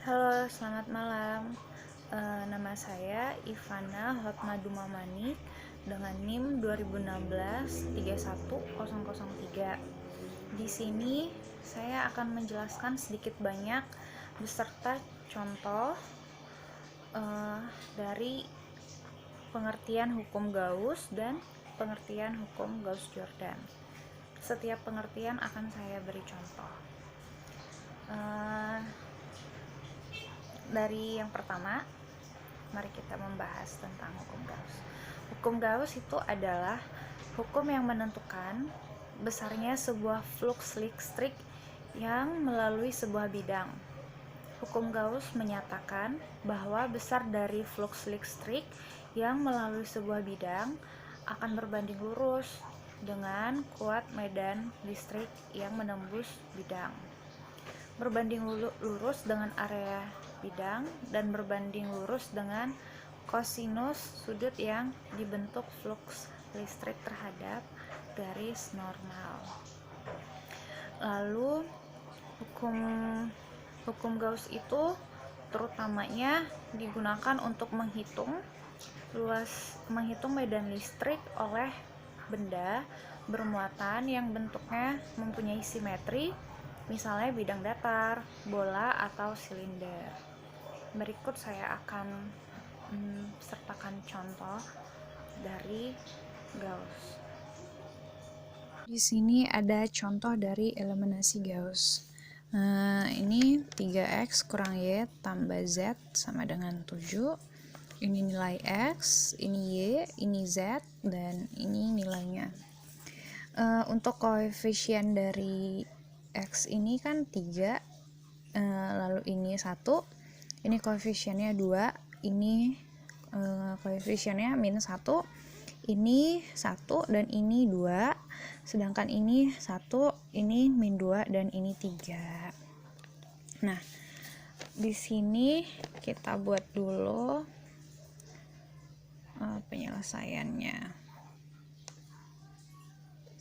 Halo, selamat malam. Nama saya Ivana Hotmadumamanik dengan NIM 2016-31003. Di sini saya akan menjelaskan sedikit banyak beserta contoh dari pengertian hukum Gauss dan pengertian hukum Gauss-Jordan. Setiap pengertian akan saya beri contoh. Dari yang pertama, mari kita membahas tentang hukum Gauss. Hukum Gauss itu adalah hukum yang menentukan besarnya sebuah flux listrik yang melalui sebuah bidang. Hukum Gauss menyatakan bahwa besar dari flux listrik yang melalui sebuah bidang akan berbanding lurus dengan kuat medan listrik yang menembus bidang. Berbanding lurus dengan area bidang dan berbanding lurus dengan kosinus sudut yang dibentuk flux listrik terhadap garis normal. Lalu hukum Gauss itu terutamanya digunakan untuk menghitung medan listrik oleh benda bermuatan yang bentuknya mempunyai simetri, misalnya bidang datar, bola, atau silinder. Berikut saya akan sertakan contoh dari Gauss. Di sini ada contoh dari eliminasi Gauss. Ini 3x kurang y tambah z sama dengan 7. Ini nilai x, ini y, ini z, dan ini nilainya. Untuk koefisien dari x ini kan 3, lalu ini 1, ini koefisiennya 2, ini koefisiennya min 1, ini 1, dan ini 2, sedangkan ini 1, ini min 2, dan ini 3. Nah, di sini kita buat dulu penyelesaiannya.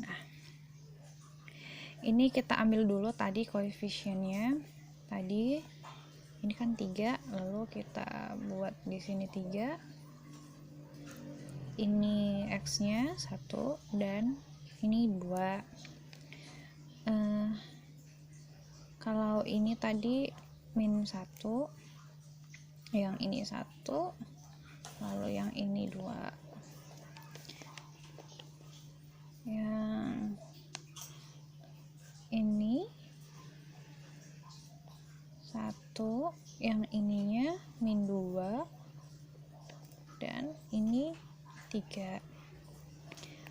Nah, ini kita ambil dulu tadi koefisiennya. Tadi ini kan 3, lalu kita buat di sini 3. Ini x-nya 1 dan ini 2. Kalau ini tadi min 1, yang ini 1, lalu yang ini 2. Yang ini 1, yang ininya min 2, dan ini 3.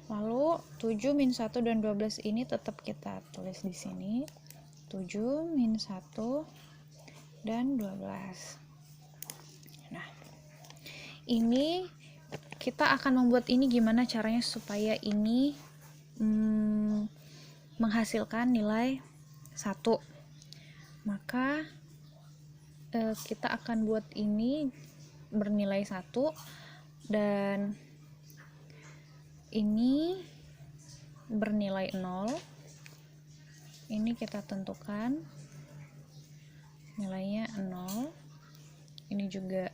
Lalu 7 min 1 dan 12 ini tetap kita tulis di sini. 7 min 1 dan 12. Nah, ini kita akan membuat ini gimana caranya supaya ini menghasilkan nilai 1. Maka kita akan buat ini bernilai 1 dan ini bernilai 0. Ini kita tentukan nilainya 0, ini juga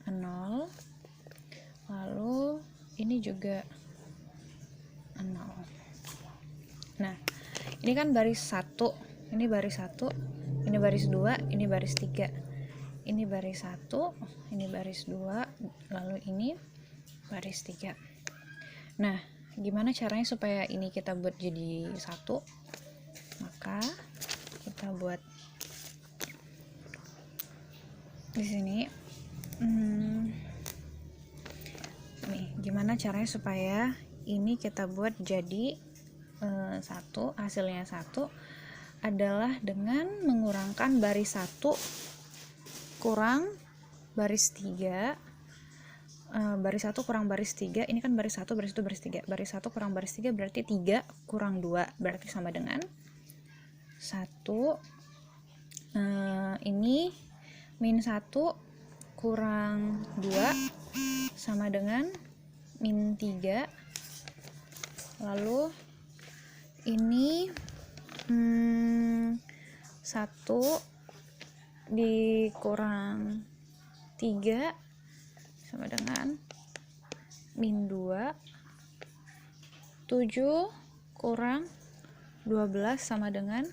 0, lalu ini juga 0. Nah, ini kan baris 1, ini baris 1, ini baris 2, ini baris 3, ini baris 1, ini baris 2, lalu ini baris 3. Nah, gimana caranya supaya ini kita buat jadi 1? Maka kita buat di sini. Nih, gimana caranya supaya ini kita buat jadi 1, hasilnya 1 adalah dengan mengurangkan baris 1 kurang baris 3. Baris 1 kurang baris 3, ini kan baris 1, baris 2, baris 3. Baris 1 kurang baris 3 berarti 3 kurang 2, berarti sama dengan 1. Ini min 1 kurang 2 sama dengan min 3. Lalu ini 1 dikurang 3 sama dengan min 2. 7 kurang 12 sama dengan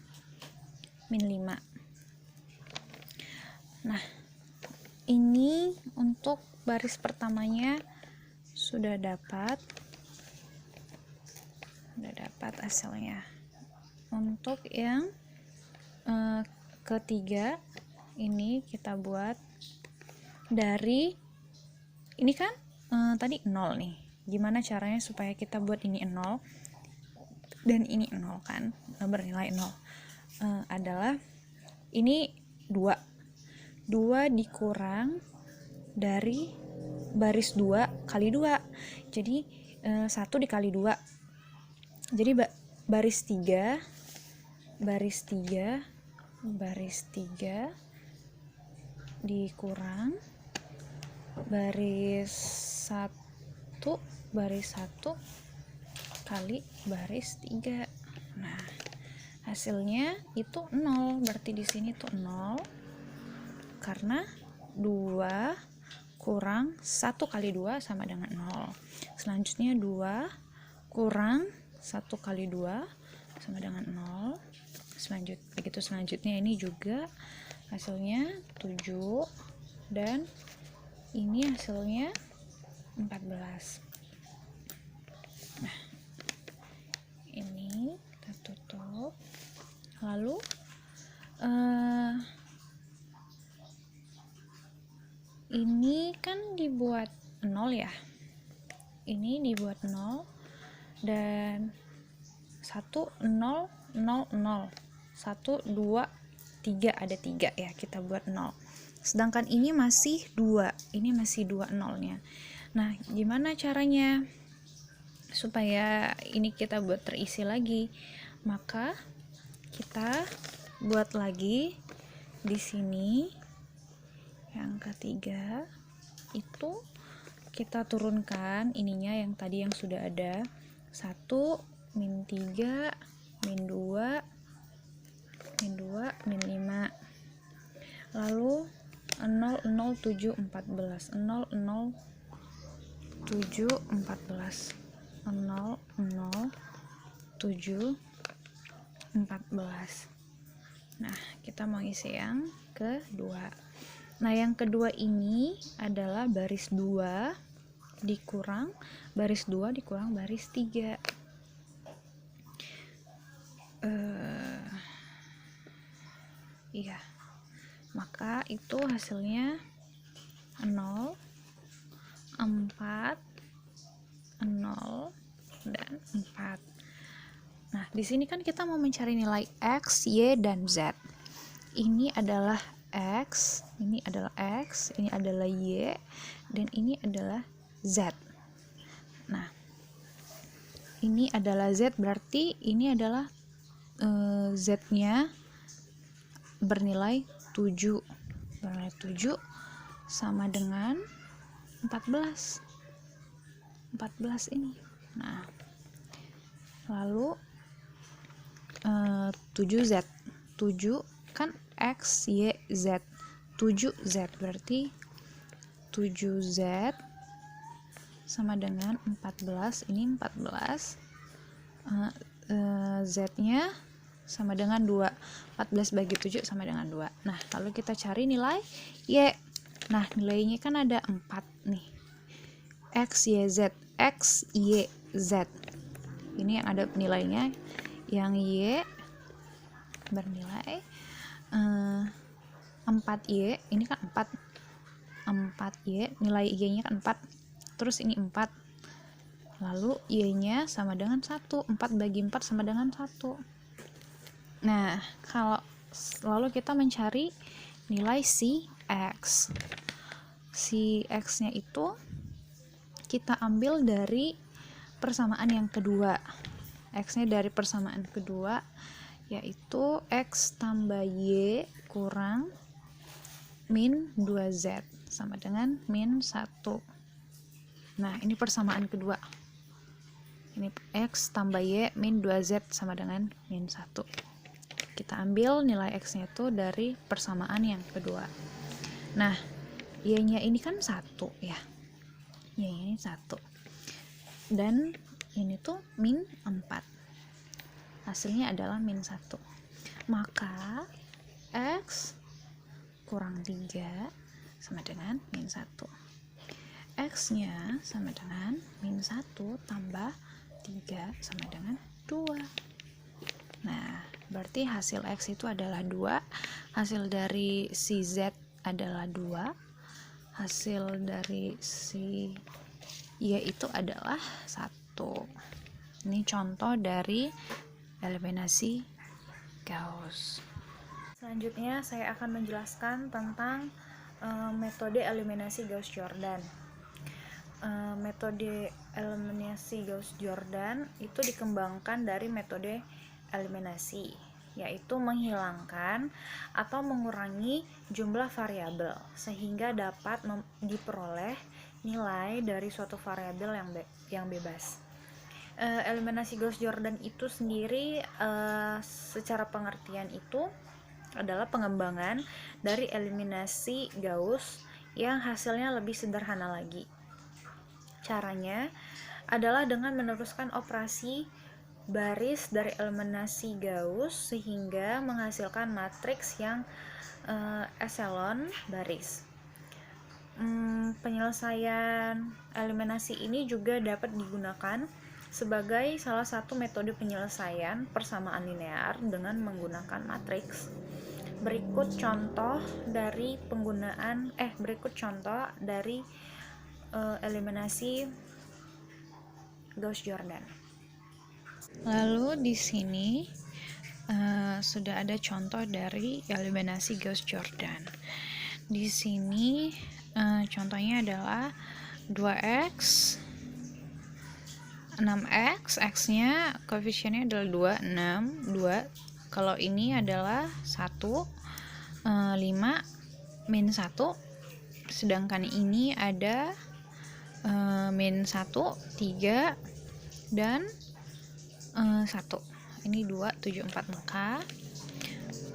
min 5. Nah, ini untuk baris pertamanya sudah dapat hasilnya. Untuk yang ketiga ini kita buat dari ini kan tadi 0 nih. Gimana caranya supaya kita buat ini 0 dan ini 0 kan, bernilai 0? Adalah ini 2 dikurang dari baris 2 kali 2. Jadi 1 dikali 2. Jadi baris 3 dikurang baris 1 kali baris 3. Nah, hasilnya itu 0. Berarti di sini tuh 0 karena 2 kurang 1 kali 2 sama dengan 0. Selanjutnya 2 kurang 1 kali 2 sama dengan 0. Selanjutnya ini juga hasilnya 7 dan ini hasilnya 14. Nah, ini kita tutup. Lalu ini kan dibuat 0 ya. Ini dibuat 0 dan 1 0 0 0 1 2 3 ada 3 ya, kita buat 0. Sedangkan ini masih 2. Ini masih 2 nolnya. Nah, gimana caranya supaya ini kita buat terisi lagi? Maka kita buat lagi di sini yang ketiga itu kita turunkan ininya yang tadi yang sudah ada 1 min 3 min 2 min 5, lalu 0 0 7 14 0 0 7 14 0 0 7 14. Nah, kita mau isi yang kedua. Nah, yang kedua ini adalah baris 2 dikurang baris 3. Iya. Maka itu hasilnya 0, 4, 0 dan 4. Nah, di sini kan kita mau mencari nilai X, Y, dan Z. Ini adalah X, ini adalah Y, dan ini adalah Z. Nah, ini adalah Z, berarti ini adalah Z-nya bernilai 7. Bernilai 7 sama dengan 14 ini. Nah, lalu 7Z. 7 kan X, Y, Z. 7Z berarti 7Z sama dengan 14. Ini 14. Z-nya sama dengan 2. 14 bagi 7 sama dengan 2. Nah, lalu kita cari nilai Y. Nah, nilainya kan ada 4 nih. X, Y, Z. X, Y, Z. Ini yang ada nilainya. Yang Y bernilai 4Y. Ini kan 4Y. Nilai Y-nya kan 4. Terus ini 4. Lalu Y-nya sama dengan 1. 4 bagi 4 sama dengan 1. Nah, lalu kita mencari nilai si X. Si X-nya itu kita ambil dari persamaan yang kedua. X-nya dari persamaan kedua yaitu X tambah Y kurang min 2Z sama dengan min 1. Nah, ini persamaan kedua. Ini X tambah Y min 2Z sama dengan min 1. kita ambil nilai X-nya itu dari persamaan yang kedua. Nah, Y-nya ini kan 1 ya. Y-nya ini 1. Dan ini tuh min 4. Hasilnya adalah min 1. Maka X kurang 3 sama dengan min 1. X-nya sama dengan min 1 tambah 3 sama dengan 2. Nah, berarti hasil X itu adalah 2, hasil dari si Z adalah 2, hasil dari si Y itu adalah 1. Ini contoh dari eliminasi Gauss. Selanjutnya saya akan menjelaskan tentang metode eliminasi Gauss-Jordan. Metode eliminasi Gauss-Jordan itu dikembangkan dari metode eliminasi, yaitu menghilangkan atau mengurangi jumlah variabel sehingga dapat diperoleh nilai dari suatu variabel yang bebas. Eliminasi Gauss-Jordan itu sendiri secara pengertian itu adalah pengembangan dari eliminasi Gauss yang hasilnya lebih sederhana lagi. Caranya adalah dengan meneruskan operasi baris dari eliminasi Gauss sehingga menghasilkan matriks yang eselon baris. Penyelesaian eliminasi ini juga dapat digunakan sebagai salah satu metode penyelesaian persamaan linear dengan menggunakan matriks. Berikut contoh dari eliminasi Gauss-Jordan. Lalu di sini sudah ada contoh dari eliminasi Gauss-Jordan. Di sini contohnya adalah 2x 6x, x-nya koefisiennya adalah 2, 6, 2. Kalau ini adalah 1, 5, min 1. Sedangkan ini ada min 1, 3, dan 1. Ini 2, 7, 4. Maka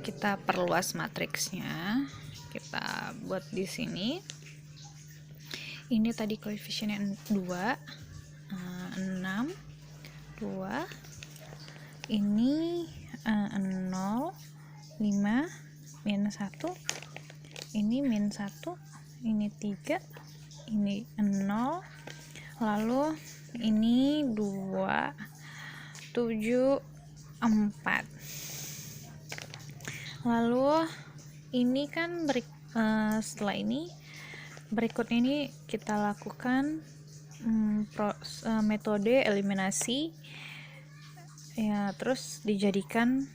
kita perluas matriksnya. Kita buat di sini. Ini tadi koefisiennya 2. 6, 2, ini 0, 5, min 1, ini min 1, ini 3, ini 0, lalu ini 2, 7, 4. Lalu ini kan setelah ini berikutnya ini kita lakukan metode eliminasi ya, terus dijadikan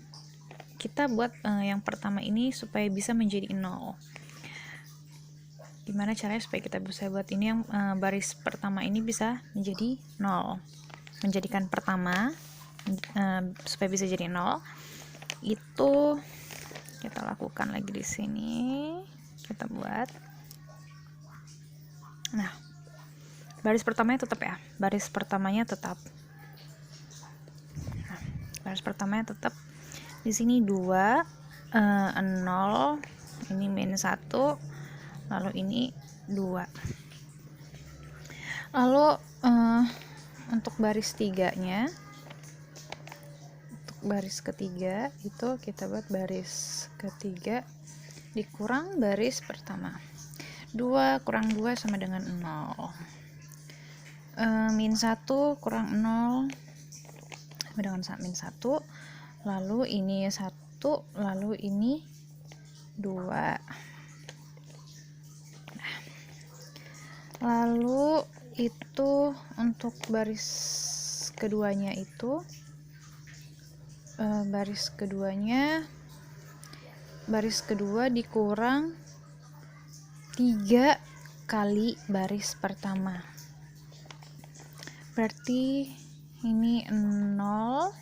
kita buat yang pertama ini supaya bisa menjadi 0. Gimana caranya supaya kita bisa buat ini yang baris pertama ini bisa menjadi 0, menjadikan pertama supaya bisa jadi 0, itu kita lakukan lagi di sini, kita buat. Nah, baris pertamanya tetap ya, baris pertamanya tetap. Nah, baris pertamanya tetap di sini 2, 0, ini min 1, lalu ini 2. Lalu untuk baris tiganya, untuk baris ketiga itu kita buat baris ketiga dikurang baris pertama. 2 kurang 2 sama dengan 0. Min 1 kurang 0 sama dengan min 1, lalu ini 1, lalu ini 2. Nah, lalu itu untuk baris keduanya itu baris kedua dikurang 3 kali baris pertama. Berarti ini 0,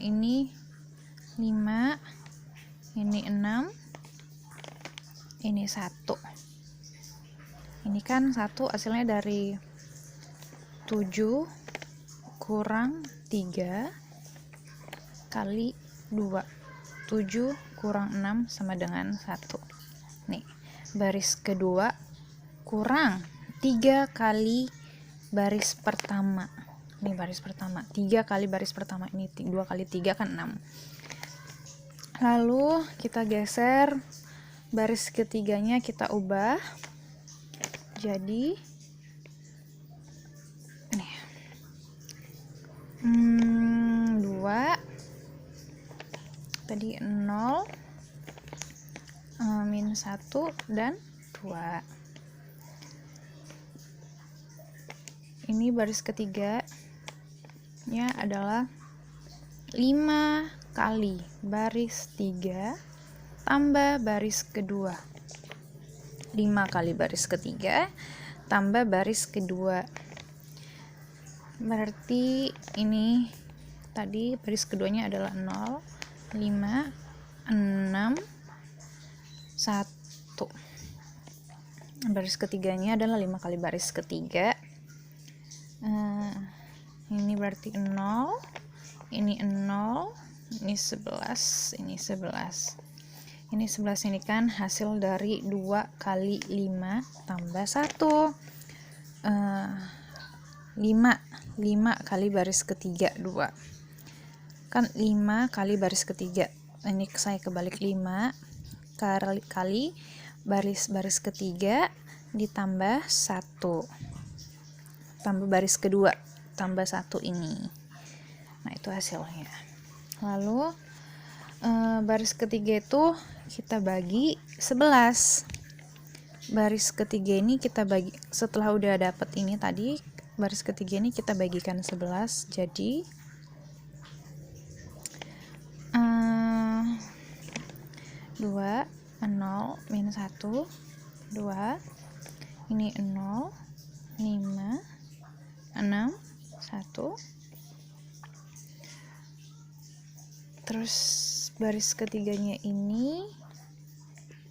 ini 5, ini 6, ini 1. Ini kan 1 hasilnya dari 7 kurang 3 kali 2. 7 kurang 6 sama dengan 1. Nih, baris kedua kurang 3 kali baris pertama. Ini baris pertama, 3 kali baris pertama. Ini 2 kali 3 kan 6. Lalu kita geser baris ketiganya, kita ubah jadi nih 2 tadi 0 minus 1 dan 2. Ini baris ketiganya adalah 5 kali baris 3 tambah baris kedua. 5 kali baris ketiga tambah baris kedua. Berarti ini tadi baris keduanya adalah 0, 5, 6, 1. Baris ketiganya adalah 5 kali baris ketiga. Ini berarti 0, ini 0, ini 11, ini 11. Ini 11 ini kan hasil dari 2 kali 5 tambah 1. 5 kali baris ketiga 2. Kan 5 kali baris ketiga. Ini saya kebalik, 5 kali baris ketiga ditambah 1. Tambah baris kedua tambah 1 ini. Nah, itu hasilnya. Lalu baris ketiga itu kita bagi 11. Baris ketiga ini kita bagi, setelah udah dapet ini tadi, baris ketiga ini kita bagikan 11, jadi 2, 0, minus 1, 2, ini 0, 5, 6, 1. Terus baris ketiganya ini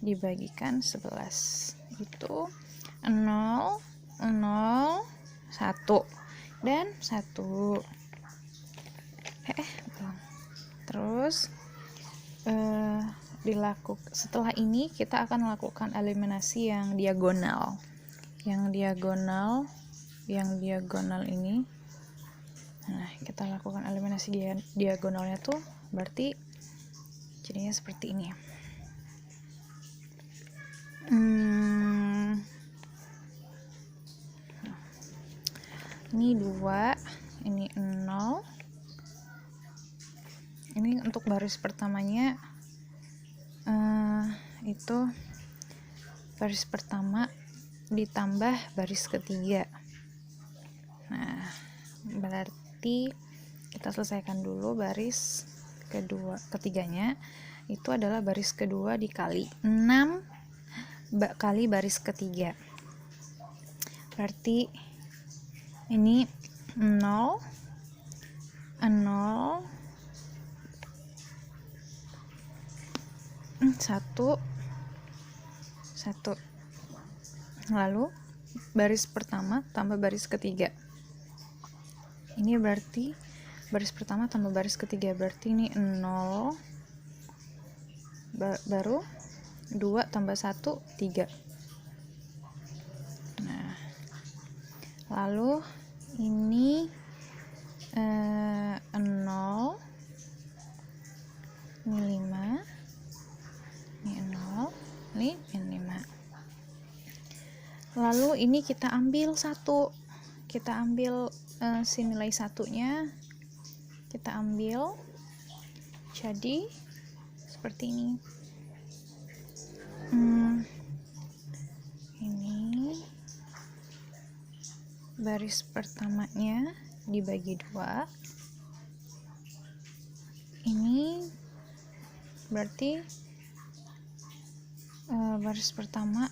dibagikan 11, itu 0, 0, 1 dan 1. Terus setelah ini kita akan melakukan eliminasi yang diagonal. Yang diagonal ini. Nah, kita lakukan eliminasi diagonalnya tuh berarti jadinya seperti ini. Ini 2, ini 0. Ini untuk baris pertamanya itu baris pertama ditambah baris ketiga. Nah, berarti kita selesaikan dulu baris ketiganya. Itu adalah baris kedua dikali 6 kali baris ketiga. Berarti ini 0, 0, 1, 1. Lalu baris pertama tambah baris ketiga. Ini berarti baris pertama tambah baris ketiga, berarti ini 0, baru 2 tambah 1, 3. Nah, lalu ini 0, ini 5, ini 0, ini 5. Lalu ini kita ambil 1, kita ambil si nilai satunya, kita ambil jadi seperti ini. Ini baris pertamanya dibagi 2. Ini berarti baris pertama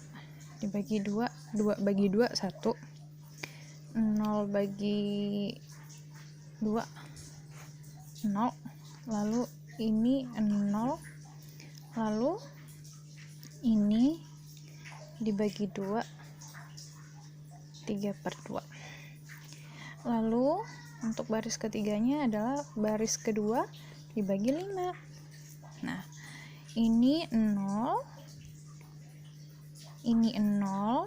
dibagi 2, 2 bagi 2 1, 0 bagi 2 0, lalu ini 0, lalu ini dibagi 2 3/2. Lalu untuk baris ketiganya adalah baris kedua dibagi 5. Nah, ini 0, ini 0,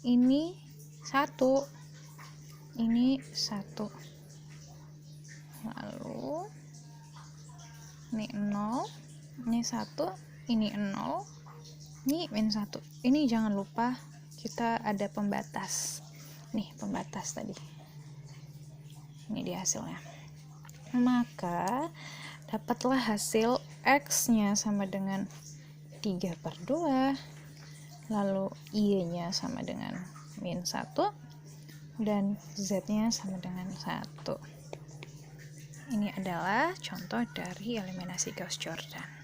ini 1, ini 1, lalu ini 0, ini 1, ini 0, ini min 1. Ini jangan lupa kita ada pembatas nih, pembatas tadi ini dia hasilnya. Maka dapatlah hasil X nya sama dengan 3/2, lalu Y-nya sama dengan min 1, dan Z-nya sama dengan 1. Ini adalah contoh dari eliminasi Gauss-Jordan.